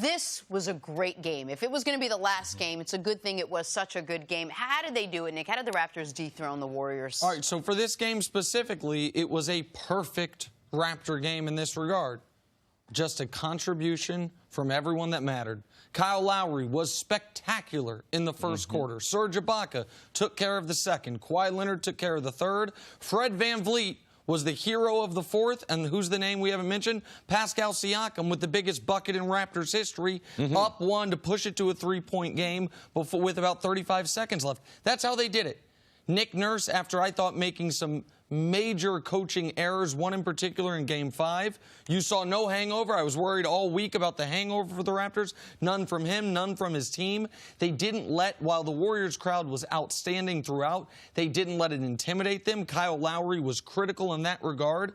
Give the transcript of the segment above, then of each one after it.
This was a great game. If it was going to be the last game, it's a good thing it was such a good game. How did they do it, Nick? How did the Raptors dethrone the Warriors? All right, so for this game specifically, it was a perfect Raptor game in this regard. Just a contribution from everyone that mattered. Kyle Lowry was spectacular in the first quarter. Serge Ibaka took care of the second. Kawhi Leonard took care of the third. Fred VanVleet was the hero of the fourth. And who's the name we haven't mentioned? Pascal Siakam with the biggest bucket in Raptors history. Up one to push it to a three-point game with about 35 seconds left. That's how they did it. Nick Nurse, after I thought making some major coaching errors, one in particular in Game 5. You saw no hangover. I was worried all week about the hangover for the Raptors. None from him, none from his team. They didn't let, while the Warriors crowd was outstanding throughout, they didn't let it intimidate them. Kyle Lowry was critical in that regard.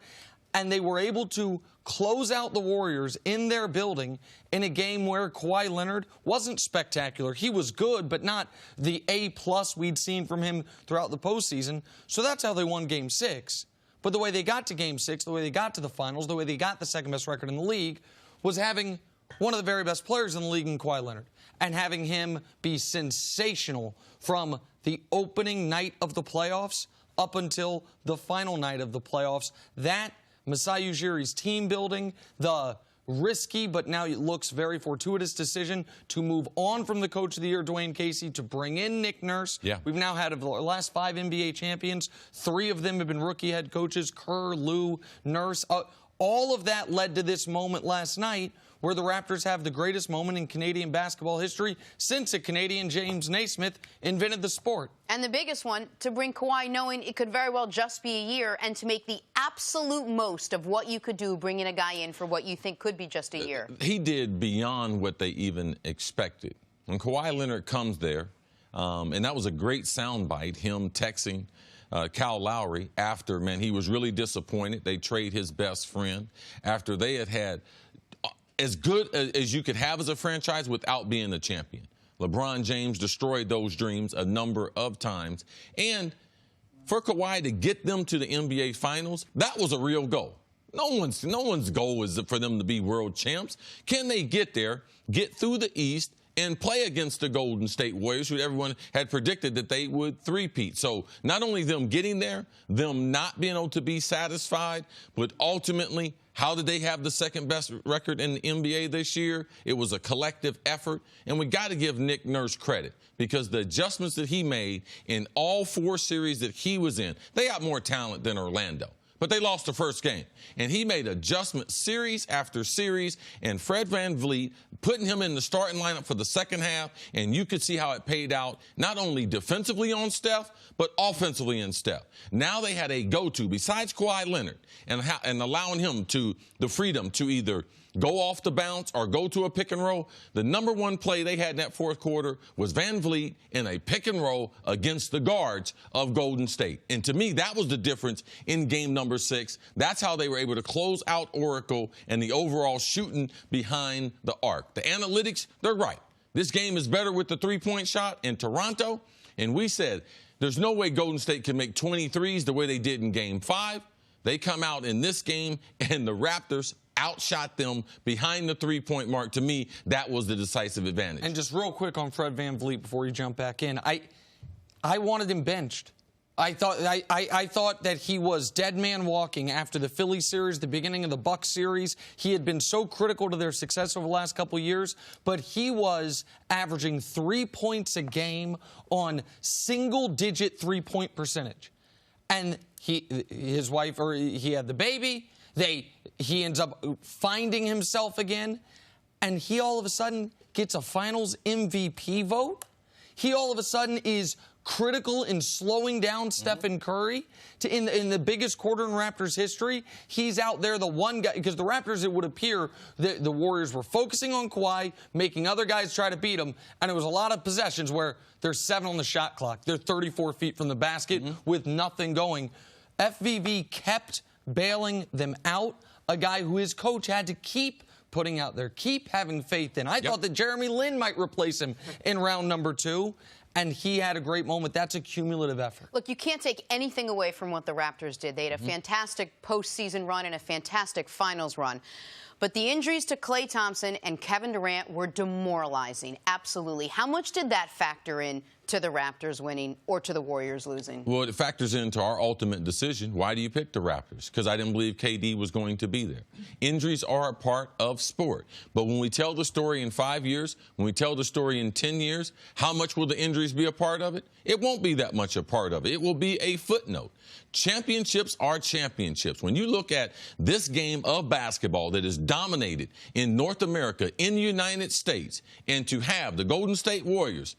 And they were able to close out the Warriors in their building in a game where Kawhi Leonard wasn't spectacular. He was good, but not the A+ we'd seen from him throughout the postseason. So that's how they won Game 6. But the way they got to Game 6, the way they got to the finals, the way they got the second-best record in the league was having one of the very best players in the league in Kawhi Leonard and having him be sensational from the opening night of the playoffs up until the final night of the playoffs. That Masai Ujiri's team building, the risky but now it looks very fortuitous decision to move on from the Coach of the Year, Dwayne Casey, to bring in Nick Nurse. Yeah. We've now had, of the last 5 NBA champions, 3 of them have been rookie head coaches, Kerr, Lou, Nurse. All of that led to this moment last night where the Raptors have the greatest moment in Canadian basketball history since a Canadian James Naismith invented the sport. And the biggest one, to bring Kawhi knowing it could very well just be a year and to make the absolute most of what you could do bringing a guy in for what you think could be just a year. He did beyond what they even expected. When Kawhi Leonard comes there, and that was a great soundbite, him texting Kyle Lowry after, man, he was really disappointed. They trade his best friend after they had as good as you could have as a franchise without being a champion. LeBron James destroyed those dreams a number of times. And for Kawhi to get them to the NBA Finals, that was a real goal. No one's goal is for them to be world champs. Can they get there, get through the East, and play against the Golden State Warriors, who everyone had predicted that they would three-peat? So not only them getting there, them not being able to be satisfied, but ultimately, how did they have the second-best record in the NBA this year? It was a collective effort, and we got to give Nick Nurse credit because the adjustments that he made in all 4 series that he was in, they got more talent than Orlando. But they lost the first game. And he made adjustments series after series. And Fred VanVleet, putting him in the starting lineup for the second half, and you could see how it paid out, not only defensively on Steph, but offensively in Steph. Now they had a go-to, besides Kawhi Leonard, and allowing him the freedom to either go off the bounce or go to a pick and roll. The number 1 play they had in that fourth quarter was VanVleet in a pick and roll against the guards of Golden State. And to me, that was the difference in game number 6. That's how they were able to close out Oracle and the overall shooting behind the arc. The analytics, they're right. This game is better with the three-point shot in Toronto. And we said there's no way Golden State can make 23s the way they did in game 5. They come out in this game, and the Raptors outshot them behind the three-point mark. To me, that was the decisive advantage. And just real quick on Fred VanVleet before you jump back in, I wanted him benched. I thought that he was dead man walking after the Philly series, the beginning of the Bucks series. He had been so critical to their success over the last couple of years, but he was averaging 3 points a game on single-digit three-point percentage. And his wife, or he had the baby. He ends up finding himself again, and he all of a sudden gets a Finals MVP vote. He all of a sudden is critical in slowing down Stephen Curry in the biggest quarter in Raptors history. He's out there, the one guy, because the Raptors, it would appear that the Warriors were focusing on Kawhi, making other guys try to beat him, and it was a lot of possessions where there's 7 on the shot clock. They're 34 feet from the basket with nothing going. FVV kept bailing them out, a guy who his coach had to keep putting out there, keep having faith in. I thought that Jeremy Lin might replace him in round number 2, and he had a great moment. That's a cumulative effort. Look, you can't take anything away from what the Raptors did. They had a fantastic postseason run and a fantastic finals run. But the injuries to Klay Thompson and Kevin Durant were demoralizing. Absolutely. How much did that factor in to the Raptors winning or to the Warriors losing? Well, it factors into our ultimate decision. Why do you pick the Raptors? Because I didn't believe KD was going to be there. Injuries are a part of sport. But when we tell the story in 5 years, when we tell the story in 10 years, how much will the injuries be a part of it? It won't be that much a part of it. It will be a footnote. Championships are championships. When you look at this game of basketball that is dominated in North America, in the United States, and to have the Golden State Warriors,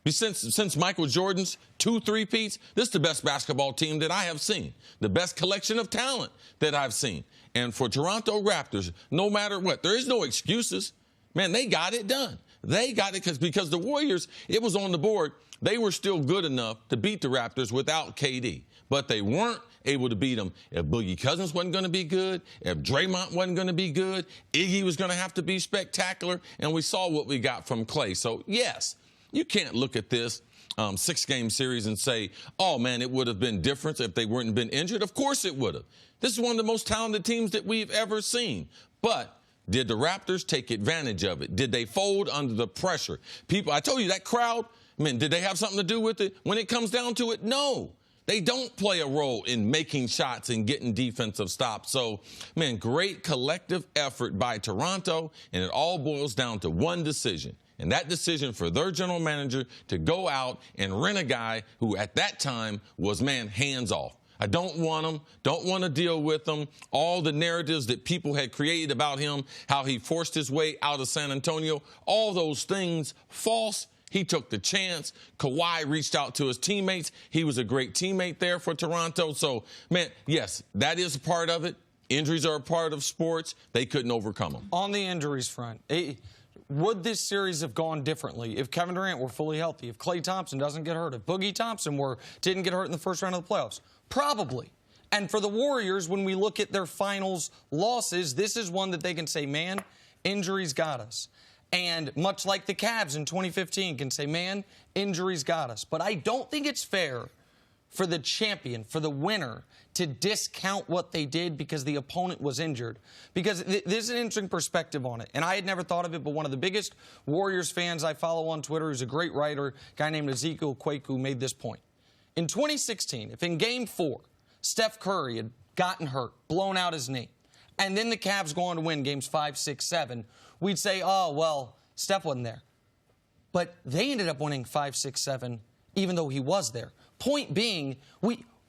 since Michael Jordan's 2 3-peats, this is the best basketball team that I have seen, the best collection of talent that I've seen. And for Toronto Raptors, no matter what, there is no excuses. Man, they got it done. They got it because the Warriors, it was on the board. They were still good enough to beat the Raptors without KD. But they weren't able to beat them if Boogie Cousins wasn't going to be good, if Draymond wasn't going to be good, Iggy was going to have to be spectacular, and we saw what we got from Klay. So, yes, you can't look at this 6-game series and say, oh, man, it would have been different if they weren't been injured. Of course it would have. This is one of the most talented teams that we've ever seen. But did the Raptors take advantage of it? Did they fold under the pressure? People, I told you, that crowd, man, did they have something to do with it? When it comes down to it, no. They don't play a role in making shots and getting defensive stops. So, man, great collective effort by Toronto, and it all boils down to one decision. And that decision for their general manager to go out and rent a guy who at that time was, man, hands off. I don't want him, don't want to deal with him. All the narratives that people had created about him, how he forced his way out of San Antonio, all those things false. He took the chance. Kawhi reached out to his teammates. He was a great teammate there for Toronto. So, man, yes, that is a part of it. Injuries are a part of sports. They couldn't overcome them. On the injuries front, would this series have gone differently if Kevin Durant were fully healthy, if Klay Thompson doesn't get hurt, if Boogie Thompson didn't get hurt in the first round of the playoffs? Probably. And for the Warriors, when we look at their finals losses, this is one that they can say, man, injuries got us. And much like the Cavs in 2015 can say, man, injuries got us. But I don't think it's fair for the champion, for the winner, to discount what they did because the opponent was injured. Because there's an interesting perspective on it. And I had never thought of it, but one of the biggest Warriors fans I follow on Twitter, who's a great writer, a guy named Ezekiel Kwaku, made this point. In 2016, if in Game 4, Steph Curry had gotten hurt, blown out his knee, and then the Cavs go on to win Games 5, 6, 7, we'd say, oh, well, Steph wasn't there. But they ended up winning 5, 6, 7, even though he was there. Point being,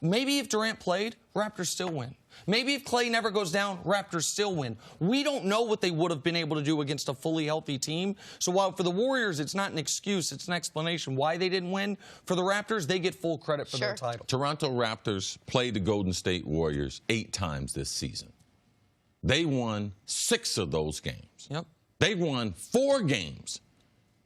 maybe if Durant played, Raptors still win. Maybe if Klay never goes down, Raptors still win. We don't know what they would have been able to do against a fully healthy team. So while for the Warriors, it's not an excuse, it's an explanation why they didn't win. For the Raptors, they get full credit for their title. Toronto Raptors played the Golden State Warriors 8 times this season. They won 6 of those games. Yep. They won 4 games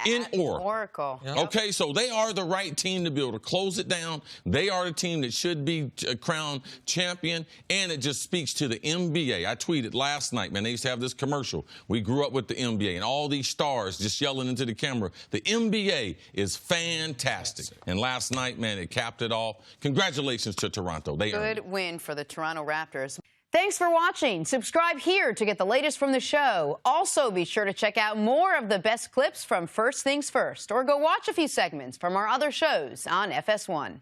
in Oracle. Yep. Okay, so they are the right team to be able to close it down. They are the team that should be crowned champion, and it just speaks to the NBA. I tweeted last night, man, they used to have this commercial. We grew up with the NBA, and all these stars just yelling into the camera. The NBA is fantastic. And last night, man, it capped it off. Congratulations to Toronto. They earned it. Good win for the Toronto Raptors. Thanks for watching. Subscribe here to get the latest from the show. Also, be sure to check out more of the best clips from First Things First, or go watch a few segments from our other shows on FS1.